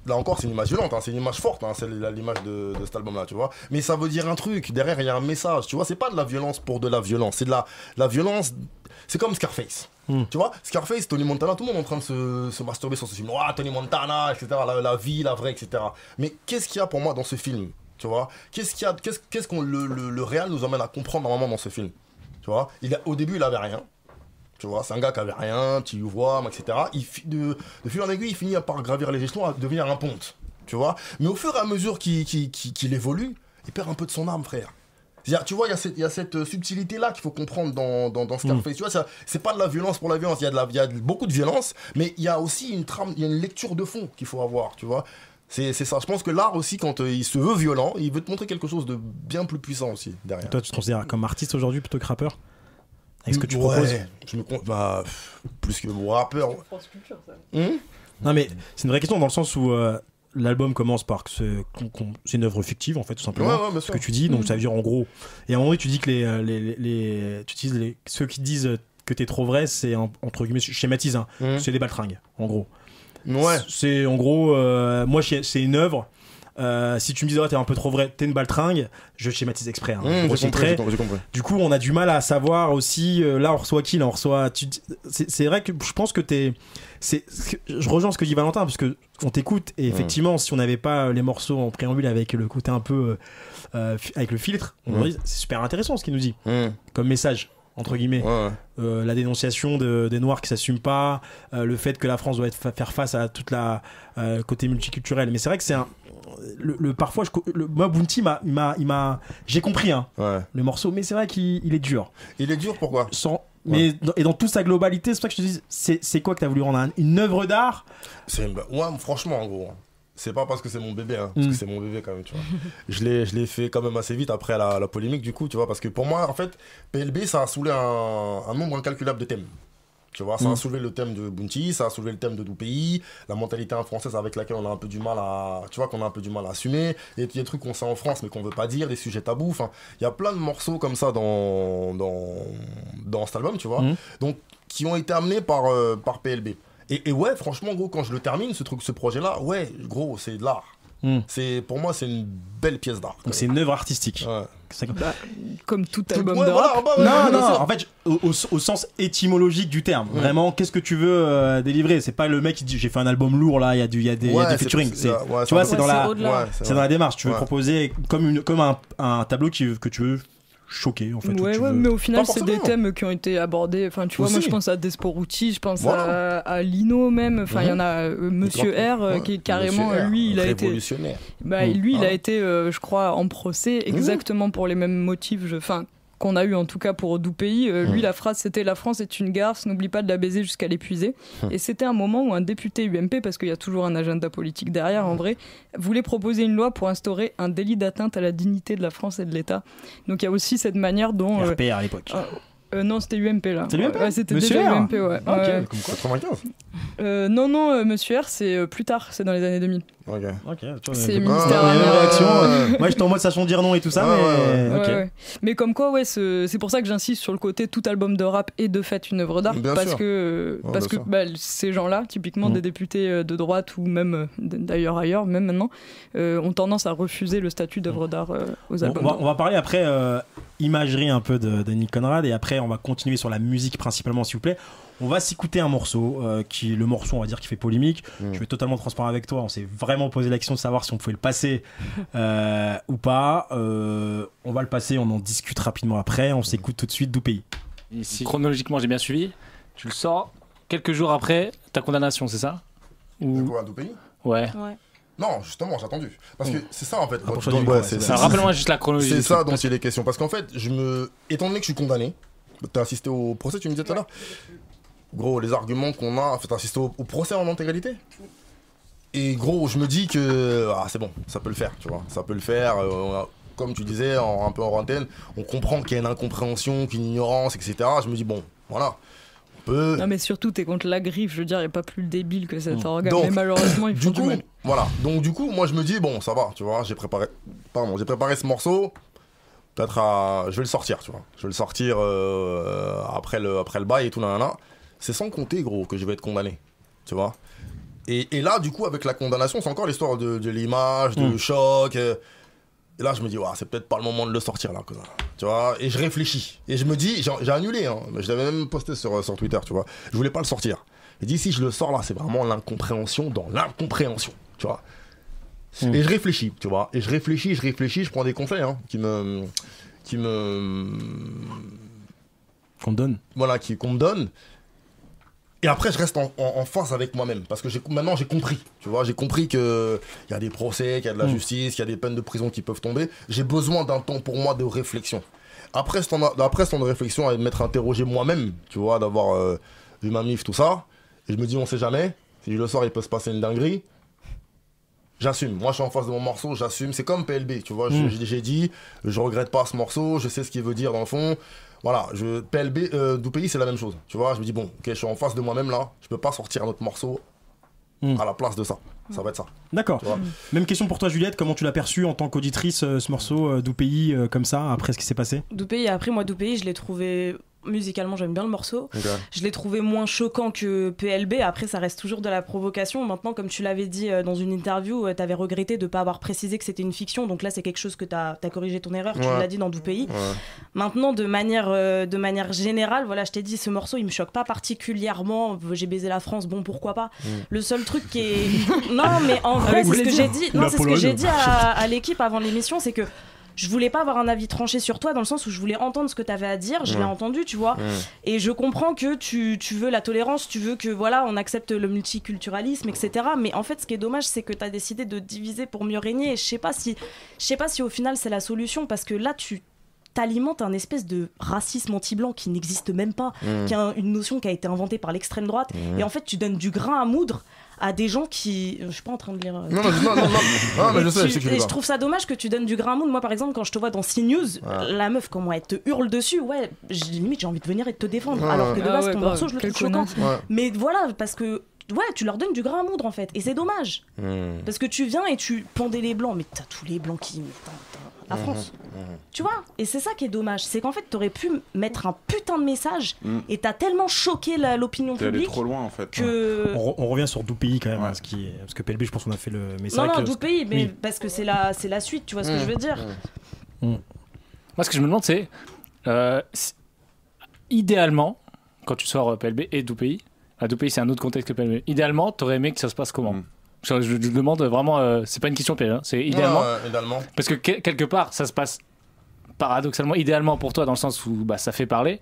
Là encore, c'est une image violente, hein, c'est une image forte, hein, c'est l'image de cet album-là, tu vois. Mais ça veut dire un truc, derrière il y a un message, tu vois. C'est pas de la violence pour de la violence, c'est de la violence. C'est comme Scarface. Tu vois, Scarface, Tony Montana, tout le monde est en train de se masturber sur ce film. Oh, Tony Montana, etc. La vie, la vraie, etc. Mais qu'est-ce qu'il y a pour moi dans ce film? Tu vois, qu'est-ce qu'on le réel nous emmène à comprendre normalement dans ce film? Tu vois, au début, il avait rien. Tu vois, c'est un gars qui avait rien, tu le vois, etc. De fil en aiguille, il finit par gravir les échelons à devenir un ponte. Tu vois, mais au fur et à mesure qu'il évolue, il perd un peu de son âme, frère. Tu vois, il y a cette subtilité-là qu'il faut comprendre dans Scarface. Tu vois, c'est pas de la violence pour la violence. Il y a beaucoup de violence, mais il y a aussi une trame, il y a une lecture de fond qu'il faut avoir, tu vois. C'est ça. Je pense que l'art aussi, quand il se veut violent, il veut te montrer quelque chose de bien plus puissant aussi derrière. Toi, tu te considères comme artiste aujourd'hui plutôt que rappeur? Est-ce que tu proposes? Je me compte plus que rappeur. France Culture, ça. Non, mais c'est une vraie question dans le sens où l'album commence par que c'est une œuvre fictive en fait, tout simplement. Ouais, ce que tu dis, donc ça veut dire en gros. Et à un moment donné, tu dis que ceux qui disent que t'es trop vrai, c'est entre guillemets, je schématise, hein, c'est des baltringues, en gros. Ouais. C'est en gros, moi c'est une œuvre. Si tu me dis t'es un peu trop vrai, t'es une baltringue, je schématise exprès, hein, j'ai compris. Du coup on a du mal à savoir aussi là on reçoit qui, là on reçoit c'est vrai que je pense que je rejoins ce que dit Valentin parce que on t'écoute et effectivement si on n'avait pas les morceaux en préambule avec le côté un peu avec le filtre, on aurait dit c'est super intéressant ce qu'il nous dit comme message entre guillemets, la dénonciation des Noirs qui s'assument pas, le fait que la France doit faire face à toute la côté multiculturel. Mais c'est vrai que c'est parfois moi Bounty j'ai compris hein, le morceau, mais c'est vrai qu'il est dur. Il est dur pourquoi? Mais dans toute sa globalité, c'est pour ça que je te dis, c'est quoi que t'as voulu rendre une œuvre d'art? Franchement en gros. C'est pas parce que c'est mon bébé, hein, parce que c'est mon bébé quand même, tu vois. Je l'ai fait quand même assez vite après la polémique, du coup, tu vois, parce que pour moi, en fait, PLB, ça a soulevé un nombre incalculable de thèmes. Tu vois, ça a soulevé le thème de Bounty, ça a soulevé le thème de Doupéi, la mentalité française avec laquelle on a un peu du mal à, tu vois, qu'on a un peu du mal à assumer, et il y a des trucs qu'on sait en France mais qu'on veut pas dire, des sujets tabous, enfin, il y a plein de morceaux comme ça dans cet album, tu vois, donc, qui ont été amenés par PLB. Et ouais, franchement, gros, quand je le termine, ce projet-là, ouais, gros, c'est de l'art. Pour moi, c'est une belle pièce d'art. Donc c'est une œuvre artistique. Ouais. Comme tout album de rap. Non, en fait, au sens étymologique du terme. Vraiment, qu'est-ce que tu veux délivrer? C'est pas le mec qui dit j'ai fait un album lourd là, il y a des featuring. Tu vois, c'est dans la démarche. Tu veux proposer comme un tableau que tu veux choqué en fait. Mais au final c'est des thèmes qui ont été abordés, enfin tu vois, moi je pense à Desporucci, je pense à Lino même, enfin il y en a Monsieur R qui est carrément lui il a été révolutionnaire. Lui il a été je crois en procès exactement pour les mêmes motifs, qu'on a eu en tout cas pour Doupéi. Lui, la phrase c'était « La France est une garce, n'oublie pas de la baiser jusqu'à l'épuiser ». Et c'était un moment où un député UMP, parce qu'il y a toujours un agenda politique derrière en vrai, voulait proposer une loi pour instaurer un délit d'atteinte à la dignité de la France et de l'État. Donc il y a aussi cette manière dont... RPR à l'époque. Non, c'était UMP là. C'était l'UMP c'était Monsieur déjà R. UMP, ouais. Ok, comme quoi, 95 Non, Monsieur R, c'est plus tard, c'est dans les années 2000. Ok. C'est ministère réaction. Moi, j'étais en mode sachant dire non et tout ça, mais. Mais comme quoi, c'est pour ça que j'insiste sur le côté tout album de rap est de fait une œuvre d'art, parce que ces gens-là, typiquement des députés de droite ou même d'ailleurs ailleurs, même maintenant, ont tendance à refuser le statut d'œuvre d'art aux albums. On va parler après imagerie un peu de Nick Conrad et après on va continuer sur la musique principalement, s'il vous plaît. On va s'écouter un morceau le morceau on va dire qui fait polémique. Je vais totalement transparent avec toi, on s'est vraiment posé la question de savoir si on pouvait le passer ou pas. On va le passer, on en discute rapidement après. On s'écoute tout de suite Doupéi. Si chronologiquement j'ai bien suivi, tu le sors quelques jours après ta condamnation, c'est ça? De quoi, Doupéi? Ouais. Non, justement, j'ai attendu. Parce que c'est ça en fait. Rappelle-moi juste la chronologie. C'est ça dont il est question. Parce qu'en fait, étant donné que je suis condamné, t'as assisté au procès, tu me disais tout à l'heure. Gros, les arguments qu'on a, t'as assisté au procès en intégralité. Et gros, je me dis que c'est bon, ça peut le faire, tu vois. Ça peut le faire. Comme tu disais, un peu en antenne, on comprend qu'il y a une incompréhension, qu'une ignorance, etc. Je me dis, bon, voilà. Non mais surtout t'es contre la griffe, je veux dire, il n'y a pas plus débile que cet organe, mais malheureusement il faut du mal. Voilà, donc du coup moi je me dis bon ça va, tu vois, j'ai préparé ce morceau, peut-être je vais le sortir, tu vois, je vais le sortir après le bail et tout nanana. C'est sans compter gros que je vais être condamné, tu vois. Et là du coup avec la condamnation c'est encore l'histoire de l'image, de choc. Et là, je me dis, c'est peut-être pas le moment de le sortir, là, tu vois. Et je réfléchis. Et je me dis, j'ai annulé, hein. Je l'avais même posté sur Twitter, tu vois. Je voulais pas le sortir. Je dis, si je le sors, là, c'est vraiment l'incompréhension dans l'incompréhension, tu vois. Et je réfléchis, tu vois. Et je réfléchis, je prends des conseils, hein, qu'on me donne. Voilà, qu'on me donne. Et après, je reste en face avec moi-même. Parce que maintenant, j'ai compris. Tu vois, j'ai compris qu'il y a des procès, qu'il y a de la justice, qu'il y a des peines de prison qui peuvent tomber. J'ai besoin d'un temps pour moi de réflexion. Après ce temps de réflexion, à m'être interrogé moi-même, tu vois, d'avoir vu ma mif, tout ça. Et je me dis, on sait jamais. Si je le sors, il peut se passer une dinguerie. J'assume. Moi, je suis en face de mon morceau, j'assume. C'est comme PLB, tu vois. J'ai dit, je regrette pas ce morceau, je sais ce qu'il veut dire dans le fond. Voilà, PLB, Doupéi, c'est la même chose. Tu vois, je me dis, bon, ok, je suis en face de moi-même là, je peux pas sortir un autre morceau à la place de ça. Ça va être ça. D'accord. Même question pour toi, Juliette, comment tu l'as perçu en tant qu'auditrice, ce morceau Doupéi, comme ça, après ce qui s'est passé? Doupéi, après, moi, Doupéi, je l'ai trouvé. Musicalement, j'aime bien le morceau. Okay. Je l'ai trouvé moins choquant que PLB. Après, ça reste toujours de la provocation. Maintenant, comme tu l'avais dit dans une interview, tu avais regretté de ne pas avoir précisé que c'était une fiction. Donc là, c'est quelque chose que tu as corrigé ton erreur. Tu l'as dit dans Doupéi. Maintenant, de manière générale, voilà, je t'ai dit, ce morceau, il me choque pas particulièrement. J'ai baisé la France, bon, pourquoi pas. Le seul truc qui est... Non, mais en vrai, c'est ce que j'ai dit. Non, c'est ce que j'ai dit à l'équipe avant l'émission, c'est que je voulais pas avoir un avis tranché sur toi dans le sens où je voulais entendre ce que tu avais à dire, je l'ai entendu, tu vois. Et je comprends que tu veux la tolérance, tu veux que voilà, on accepte le multiculturalisme, etc. Mais en fait, ce qui est dommage, c'est que tu as décidé de diviser pour mieux régner. Et je sais pas si au final c'est la solution, parce que là tu t'alimentes un espèce de racisme anti-blanc qui n'existe même pas, qui est une notion qui a été inventée par l'extrême droite. Et en fait, tu donnes du grain à moudre à des gens qui... Je suis pas en train de lire... Non, mais je sais, et je trouve ça dommage que tu donnes du grain à moudre. Moi, par exemple, quand je te vois dans CNews, la meuf, comment elle te hurle dessus, limite, j'ai envie de venir et de te défendre. Alors que de base, ton morceau, je le trouve choquant. Mais voilà, parce que... tu leur donnes du grain à moudre, en fait. Et c'est dommage. Parce que tu viens et tu pendais les blancs. Mais t'as tous les blancs qui... la France. Tu vois? Et c'est ça qui est dommage. C'est qu'en fait, t'aurais pu mettre un putain de message et t'as tellement choqué l'opinion publique. T'es allé trop loin, en fait. Que... On revient sur Doupéi quand même, parce que PLB, je pense qu'on a fait le message. Non, Doupéi, mais parce que c'est la suite, tu vois ce que je veux dire. Moi, ce que je me demande, c'est idéalement, quand tu sors PLB et Doupéi, Doupéi, c'est un autre contexte que PLB. Idéalement, t'aurais aimé que ça se passe comment? Je demande vraiment, c'est pas une question piège, hein, c'est idéalement. Idéalement. Parce que quelque part, ça se passe paradoxalement idéalement pour toi, dans le sens où ça fait parler,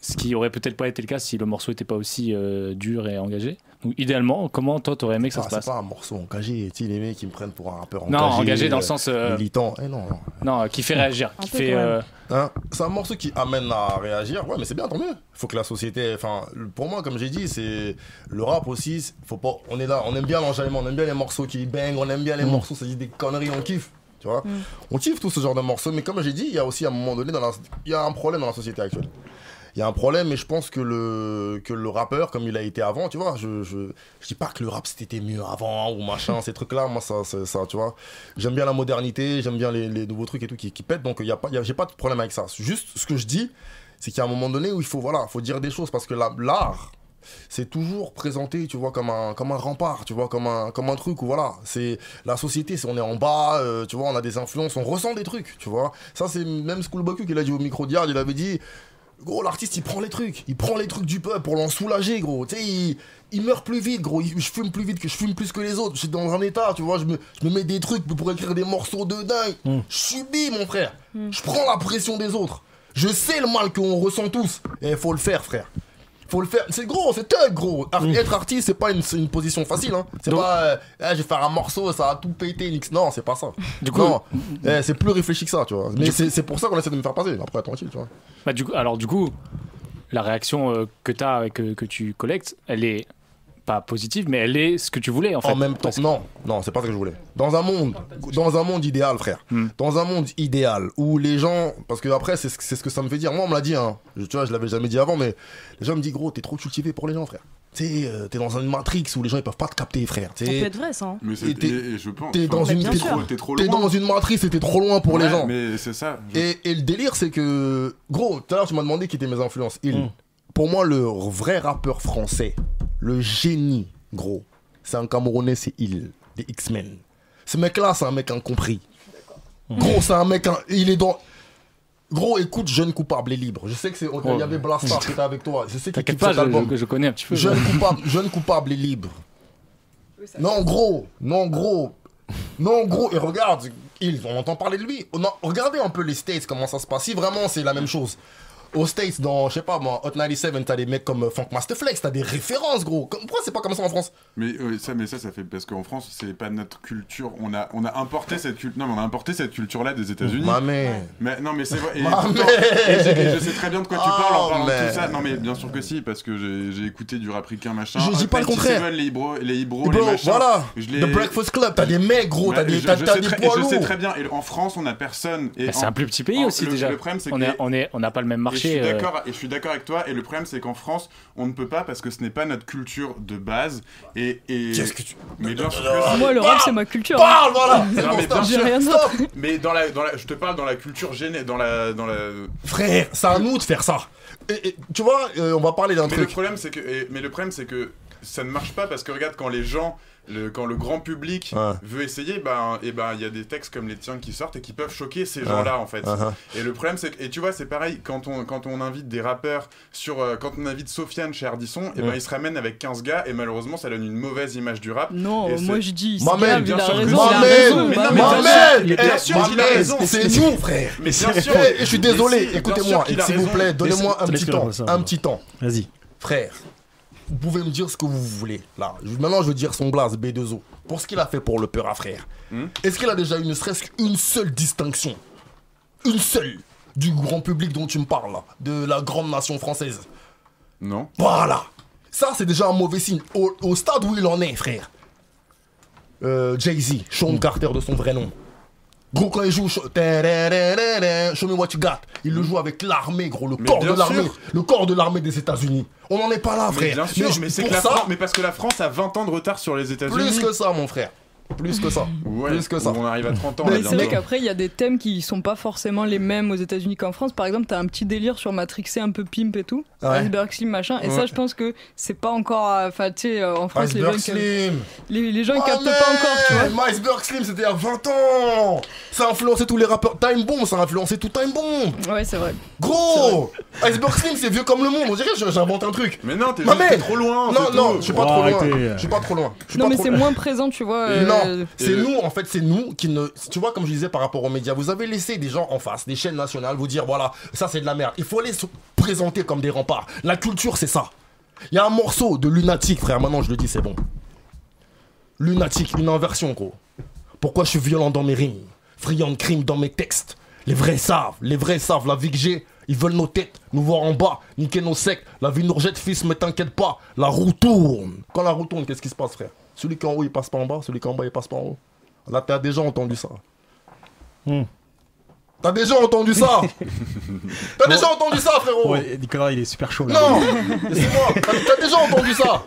ce qui aurait peut-être pas été le cas si le morceau était pas aussi dur et engagé. Donc idéalement, comment toi t'aurais aimé que ça se passe? C'est pas un morceau engagé, tu sais, les mecs qui me prennent pour un rappeur engagé. Non, engagé dans le sens militant. Non, qui fait réagir, qui fait. C'est un morceau qui amène à réagir. Ouais, mais c'est bien, tant mieux. Faut que la société. Enfin, pour moi, comme j'ai dit, c'est le rap aussi. Faut pas. On est là, on aime bien l'enjaillement, on aime bien les morceaux qui bang, on aime bien les morceaux, ça dit des conneries, on kiffe. Tu vois, on kiffe tout ce genre de morceaux. Mais comme j'ai dit, il y a aussi à un moment donné, il y a un problème dans la société actuelle. Il y a un problème, et je pense que le rappeur, comme il a été avant, tu vois, je dis pas que le rap c'était mieux avant ou machin, ces trucs-là, moi ça, tu vois. J'aime bien la modernité, j'aime bien les nouveaux trucs et tout qui pètent, donc j'ai pas de problème avec ça. Juste ce que je dis, c'est qu'il y a un moment donné où il faut dire des choses, parce que l'art, c'est toujours présenté, tu vois, comme un rempart, tu vois, comme un truc où voilà, c'est la société, on est en bas, tu vois, on a des influences, on ressent des trucs, tu vois. Ça, c'est même Schoolboy Q qui l'a dit au micro d'Yard, il avait dit. Gros, l'artiste, il prend les trucs du peuple pour l'en soulager, gros. Tu sais, il meurt plus vite, gros. Je fume plus vite, je fume plus que les autres. Je suis dans un état, tu vois. Je me mets des trucs pour écrire des morceaux de dingue. Je subis, mon frère. Je prends la pression des autres. Je sais le mal qu'on ressent tous. Et il faut le faire, frère. Faut le faire. C'est gros, c'est thug, gros. Être artiste, c'est pas une position facile. Hein. C'est pas je vais faire un morceau, ça va tout péter. Non, c'est pas ça. Du coup, c'est plus réfléchi que ça, tu vois. Mais c'est pour ça qu'on essaie de me faire passer. Après, tranquille, tu vois. Bah, du coup, la réaction que tu as et que tu collectes, elle est pas positive, mais elle est ce que tu voulais en fait. En même temps, non, c'est pas ce que je voulais. Dans un monde idéal, frère. Dans un monde idéal où les gens, parce que après c'est ce que ça me fait dire. Moi on me l'a dit, hein. Tu vois, je l'avais jamais dit avant, mais les gens me disent gros, t'es trop cultivé pour les gens, frère. T'es dans une matrix où les gens ils peuvent pas te capter, frère. Ça peut être vrai, ça. Hein. Mais je pense. T'es dans une matrice et t'es trop loin pour les gens. Mais c'est ça. Et le délire, c'est que gros, tout à l'heure tu m'as demandé qui étaient mes influences. Pour moi, le vrai rappeur français, le génie, gros, c'est un Camerounais, c'est Il, des X-Men. Ce mec-là, c'est un mec incompris. Gros, c'est un mec, il est dans... Gros, écoute, Jeune Coupable et Libre. Je sais que il y avait Blastar qui était avec toi. Je sais qu'il t'inquiète pas, je connais un petit peu. Jeune Coupable et Libre. Non, gros. Et regarde, on entend parler de lui. Regardez un peu les States, comment ça se passe. Si vraiment c'est la même chose. Aux States, dans, je sais pas moi, Hot 97, t'as des mecs comme Funkmaster Flex, t'as des références, gros. Pourquoi c'est pas comme ça en France? Mais ça fait parce qu'en France, c'est pas notre culture. On a importé cette culture. Non, mais on a importé cette culture-là des États-Unis. Mais non, mais c'est vrai. Et je sais très bien de quoi tu parles en parlant de tout ça. Non, mais bien sûr que si, parce que j'ai écouté du rap ricain machin. Je dis pas le contraire. Les Ibro, les machins. Voilà. The Breakfast Club, t'as des mecs, gros, t'as des poids lourds. Je sais très bien. Et en France, on a personne. C'est un plus petit pays aussi déjà. Le problème, c'est on n'a pas le même marché. Je suis d'accord avec toi, et le problème c'est qu'en France on ne peut pas parce que ce n'est pas notre culture de base. Qu'est-ce que tu... Mais bien sûr que moi le rap c'est ma culture. Parle, voilà. Non, mais bien j'ai rien d'autre. Mais je te parle dans la culture dans la. Frère, c'est à nous de faire ça. Et tu vois, on va parler d'un truc. Le problème c'est que ça ne marche pas parce que regarde quand les gens. Quand le grand public veut essayer, il y a des textes comme les tiens qui sortent et qui peuvent choquer ces gens-là en fait. Et le problème c'est que, et tu vois, c'est pareil quand on invite des rappeurs quand on invite Sofiane chez Ardisson, ils se ramènent avec 15 gars et malheureusement ça donne une mauvaise image du rap. Non, moi je dis, Mohamed, bien sûr, il a raison. C'est nous, frère. Mais bien sûr. Je suis désolé. Écoutez-moi, s'il vous plaît, donnez-moi un petit temps. Vas-y, frère. Vous pouvez me dire ce que vous voulez. Là, maintenant, je veux dire son blase, B2O. Pour ce qu'il a fait pour le Peura, frère. Est-ce qu'il a déjà eu ne serait-ce qu'une seule distinction? Une seule du grand public dont tu me parles, là, de la grande nation française? Non. Voilà. Ça, c'est déjà un mauvais signe. Au stade où il en est, frère. Jay-Z, Sean Carter de son vrai nom. Gros, quand il joue Show Me What You Got, il le joue avec l'armée, gros, le corps de l'armée des États-Unis. On n'en est pas là, frère. Bien sûr, mais c'est que mais parce que la France a 20 ans de retard sur les États-Unis. Plus que ça, mon frère. Plus que ça. Plus que ça. On arrive à 30 ans. Mais c'est vrai qu'après, il y a des thèmes qui sont pas forcément les mêmes aux États-Unis qu'en France. Par exemple, t'as un petit délire sur Matrixé, un peu pimp et tout. Iceberg Slim, machin. Et ça, je pense que c'est pas encore. Enfin, tu sais, en France, les gens ils captent pas encore, tu vois. Iceberg Slim, c'était il y a 20 ans. Ça a influencé tous les rappeurs. Time Bomb, ça a influencé tout Time Bomb. Ouais, c'est vrai. Gros, Iceberg Slim, c'est vieux comme le monde. On dirait que j'invente un truc. Mais non, t'es trop loin. Non, je suis pas trop loin. Je suis pas trop loin. Non, mais c'est moins présent, tu vois. Non, c'est nous. En fait, c'est nous qui ne... Tu vois, comme je disais par rapport aux médias, vous avez laissé des gens en face, des chaînes nationales, vous dire, voilà, ça c'est de la merde. Il faut les présenter comme des remparts. La culture, c'est ça. Il y a un morceau de Lunatic, frère, maintenant je le dis, c'est bon. Lunatic, une inversion, gros. Pourquoi je suis violent dans mes rimes, friand de crime dans mes textes. Les vrais savent, la vie que j'ai. Ils veulent nos têtes, nous voir en bas, niquer nos sectes. La vie nous rejette, fils, mais t'inquiète pas, la roue tourne. Quand la roue tourne, qu'est-ce qui se passe, frère? Celui qui est en haut, il passe pas en bas, celui qui est en bas, il passe pas en haut. Là, t'as déjà entendu ça. T'as déjà entendu ça. T'as déjà entendu ça, frérot. Ouais, Nicolas, il est super chaud là. Non, laissez-moi. T'as déjà entendu ça.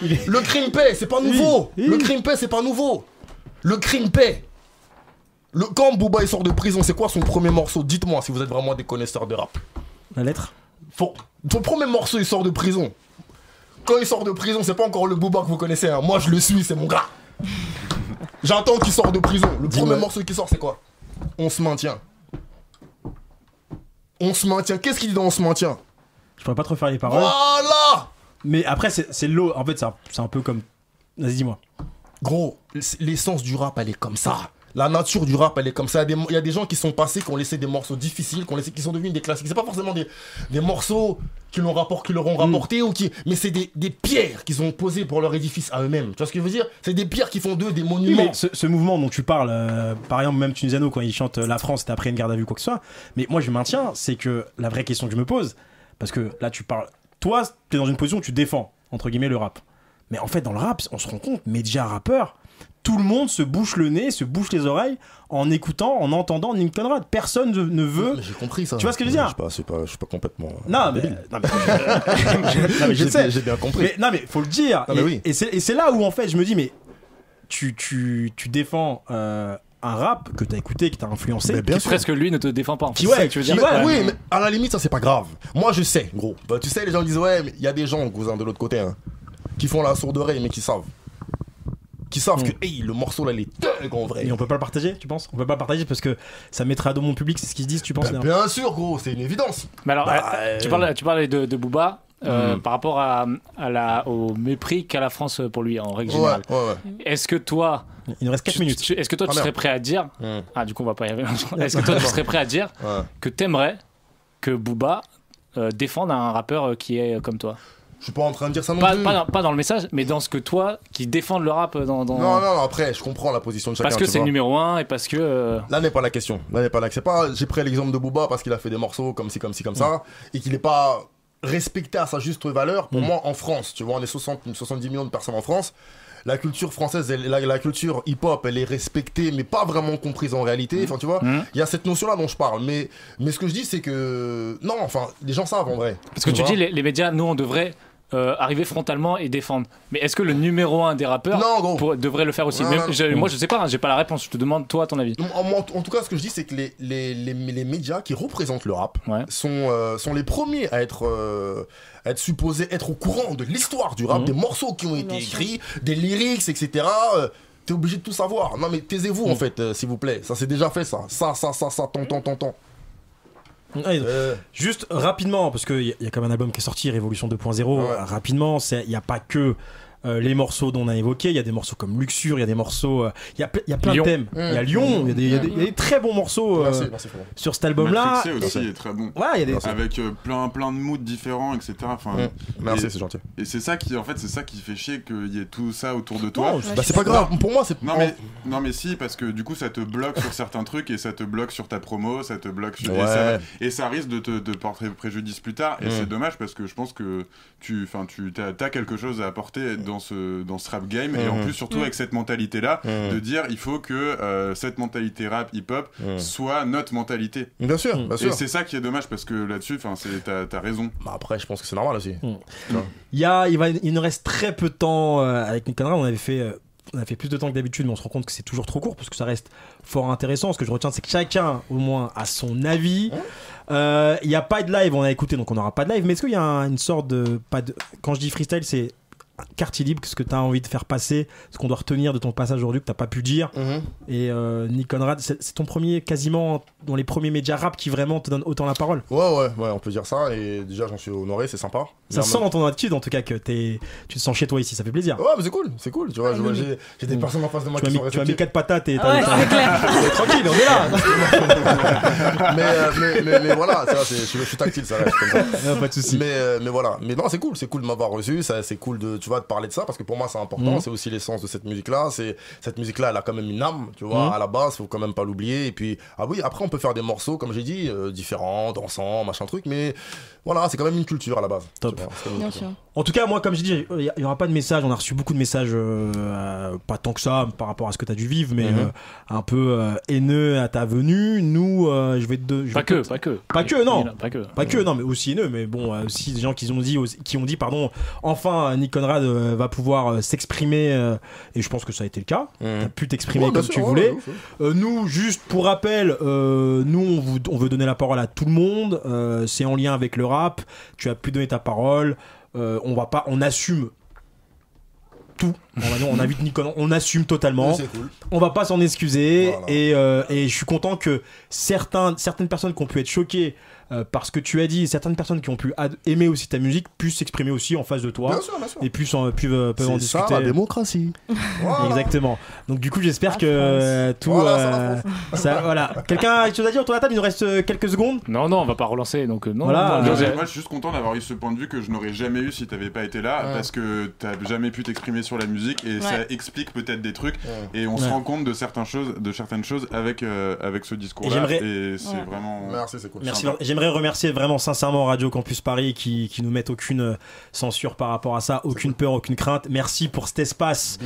Le crime paix, c'est pas nouveau. Le crime paix, c'est pas nouveau. Le crime paix. Quand Booba il sort de prison, c'est quoi son premier morceau? Dites-moi si vous êtes vraiment des connaisseurs de rap. La lettre. Son premier morceau, il sort de prison. Quand il sort de prison, c'est pas encore le Booba que vous connaissez. Hein. Moi, je le suis, c'est mon gars. J'attends qu'il sort de prison. Le premier morceau qui sort, c'est quoi? On se maintient. On se maintient. Qu'est-ce qu'il dit dans On se maintient? Je pourrais pas trop faire les paroles. Voilà. Mais après, c'est l'eau. En fait, c'est un peu comme. Vas-y, dis-moi. Gros, l'essence du rap, elle est comme ça. La nature du rap, elle est comme ça. Il y a des gens qui sont passés, qui ont laissé des morceaux difficiles, qui sont devenus des classiques. C'est pas forcément des morceaux qui leur ont rapporté ou qui. Mais c'est des pierres qu'ils ont posées pour leur édifice à eux-mêmes. Tu vois ce que je veux dire? C'est des pierres qui font d'eux des monuments. Oui, mais ce mouvement dont tu parles, par exemple, même Tunisiano, quand il chante La France, c'était après une garde à vue, quoi que ce soit. Mais moi, je maintiens, c'est que la vraie question que je me pose, parce que là, tu parles. Toi, t'es dans une position où tu défends, entre guillemets, le rap. Mais en fait, dans le rap, on se rend compte, médias, rappeurs, tout le monde se bouche le nez, se bouche les oreilles en écoutant, en entendant Nick Conrad. Personne ne veut. Mais j'ai compris ça. Tu vois ce que je veux dire? Je suis pas complètement. Non, mais je sais. J'ai bien compris. Mais, non, mais faut le dire. Non, mais oui. Et c'est là où, en fait, je me dis, mais tu défends. Un rap que t'as écouté, que t'as influencé, mais bien sûr. Presque lui ne te défend pas. En fait. Ouais, tu veux dire. Oui, mais à la limite ça c'est pas grave. Moi je sais, gros. Bah, tu sais, les gens disent ouais, mais il y a des gens, cousin, de l'autre côté, hein, qui font la sourde oreille, mais qui savent que hey, le morceau là il est thug en vrai. Et on peut pas le partager, tu penses? On peut pas le partager parce que ça mettrait à dos mon public, c'est ce qu'ils se disent, tu penses? Bien sûr, gros, c'est une évidence. Mais alors, tu parlais de Booba. Par rapport au mépris qu'a la France pour lui en règle générale. Ouais. Est-ce que toi, il nous reste 4 minutes. Est-ce que toi tu serais prêt à dire du coup on va pas y arriver. Est-ce que toi tu serais prêt à dire que t'aimerais que Booba défende un rappeur qui est comme toi? Je suis pas en train de dire ça non plus. Pas dans le message, mais dans ce que toi qui défends le rap dans... Non, après je comprends la position de chacun. Parce que c'est le numéro 1 et parce que... Là n'est pas la question. J'ai pris l'exemple de Booba parce qu'il a fait des morceaux comme ci, comme ça, et qu'il est pas respecté à sa juste valeur. Pour moi, en France, tu vois, on est 70 millions de personnes en France. La culture française, la culture hip-hop, elle est respectée, mais pas vraiment comprise en réalité. Enfin, tu vois, il y a cette notion-là dont je parle. Mais ce que je dis, c'est que non, enfin, les gens savent en vrai. Parce que tu dis, les médias, nous, on devrait arriver frontalement et défendre. Mais est-ce que le numéro 1 des rappeurs devrait le faire aussi? Moi, je sais pas, j'ai pas la réponse. Je te demande, toi, ton avis. En tout cas, ce que je dis, c'est que les médias qui représentent le rap sont les premiers à être supposés être au courant de l'histoire du rap, des morceaux qui ont été écrits, des lyrics, etc. T'es obligé de tout savoir. Non, mais taisez-vous, en fait, s'il vous plaît. Ça, c'est déjà fait, ça. Ça, tant. Juste rapidement, parce qu'il y a quand même un album qui est sorti, Révolution 2.0. Rapidement, il n'y a pas que les morceaux dont on a évoqué, il y a des morceaux comme Luxure, il y a des morceaux, il y a plein de thèmes. Il y a Lyon, il y a des très bons morceaux sur cet album-là. Matrixé aussi est très bon. Ouais, il y a avec plein de moods différents, etc. Enfin, merci, c'est gentil. Et c'est ça qui fait chier qu'il y ait tout ça autour de toi. Non, c'est pas grave. Pour moi, c'est non mais si, parce que du coup ça te bloque sur certains trucs et ça te bloque sur ta promo, ça te bloque sur et ça risque de te porter préjudice plus tard. Et c'est dommage parce que je pense que t'as quelque chose à apporter dans ce rap game et en plus surtout avec cette mentalité là de dire il faut que cette mentalité rap hip hop soit notre mentalité. Bien sûr. Et c'est ça qui est dommage parce que là-dessus t'as raison. Bah après je pense que c'est normal aussi. Il nous reste très peu de temps avec Nick Conrad. On avait fait plus de temps que d'habitude, mais on se rend compte que c'est toujours trop court parce que ça reste fort intéressant. Ce que je retiens, c'est que chacun au moins a son avis. Il n'y a pas de live, on a écouté donc on n'aura pas de live, mais est-ce qu'il y a une sorte de quand je dis freestyle, c'est quartier libre, ce que tu as envie de faire passer, ce qu'on doit retenir de ton passage aujourd'hui que tu n'as pas pu dire. Et Nick Conrad, c'est ton premier, quasiment dans les premiers médias rap qui vraiment te donne autant la parole. Ouais, on peut dire ça. Et déjà, j'en suis honoré, c'est sympa. Ça sent dans ton attitude en tout cas que tu te sens chez toi ici, ça fait plaisir. Ouais, mais c'est cool. Tu vois, j'ai des personnes en face de moi qui sont tu as mis 4 patates et tranquille, on est là. mais voilà, je suis tactile, ça reste comme ça. Pas de soucis. Mais voilà. Mais non, c'est cool de m'avoir reçu. C'est cool de parler de ça parce que pour moi c'est important, c'est aussi l'essence de cette musique là. Cette musique là elle a quand même une âme, tu vois, à la base, faut quand même pas l'oublier. Et puis après on peut faire des morceaux comme j'ai dit différents, dansants, machin truc, mais voilà, c'est quand même une culture à la base. Top. Bien sûr. En tout cas, moi comme je dis, il y aura pas de message, on a reçu beaucoup de messages pas tant que ça par rapport à ce que tu as dû vivre, mais un peu haineux à ta venue. Nous pas que non, mais aussi haineux, mais bon, aussi des gens qui ont dit pardon, enfin Nick Conrad va pouvoir s'exprimer et je pense que ça a été le cas. T'as pu t'exprimer comme tu voulais. Nous, juste pour rappel, nous on veut donner la parole à tout le monde. C'est en lien avec le rap. Tu as pu donner ta parole. On assume tout. On invite Nick Conrad, on assume totalement. Cool. On va pas s'en excuser. Voilà. Et je suis content que certaines personnes qui ont pu être choquées parce que tu as dit, certaines personnes qui ont pu aimer aussi ta musique puissent s'exprimer aussi en face de toi. Bien sûr. Et peuvent en discuter. C'est ça la démocratie. Exactement. Donc du coup j'espère que tout voilà. Quelqu'un a quelque chose à dire autour de la table? Il nous reste quelques secondes. Non, on va pas relancer. Donc non. Voilà. Moi je suis juste content d'avoir eu ce point de vue que je n'aurais jamais eu si t'avais pas été là, parce que t'as jamais pu t'exprimer sur la musique et ça explique peut-être des trucs et on se rend compte de certaines choses avec ce discours-là. Et c'est vraiment. Merci, c'est cool. Merci. J'aimerais remercier vraiment sincèrement Radio Campus Paris qui nous mettent aucune censure par rapport à ça, aucune peur, aucune crainte. Merci pour cet espace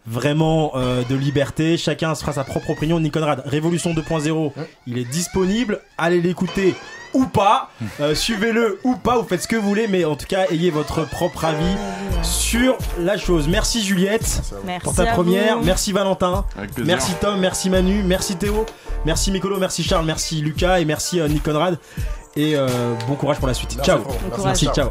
vraiment de liberté. Chacun se fera sa propre opinion. Nick Conrad, Révolution 2.0, il est disponible. Allez l'écouter ou pas, suivez-le ou pas, vous faites ce que vous voulez, mais en tout cas ayez votre propre avis sur la chose. Merci Juliette pour ta première, merci Valentin, merci Tom, merci Manu, merci Théo, merci Mikolo, merci Charles, merci Lucas et merci Nick Conrad et bon courage pour la suite. Ciao. Merci, ciao.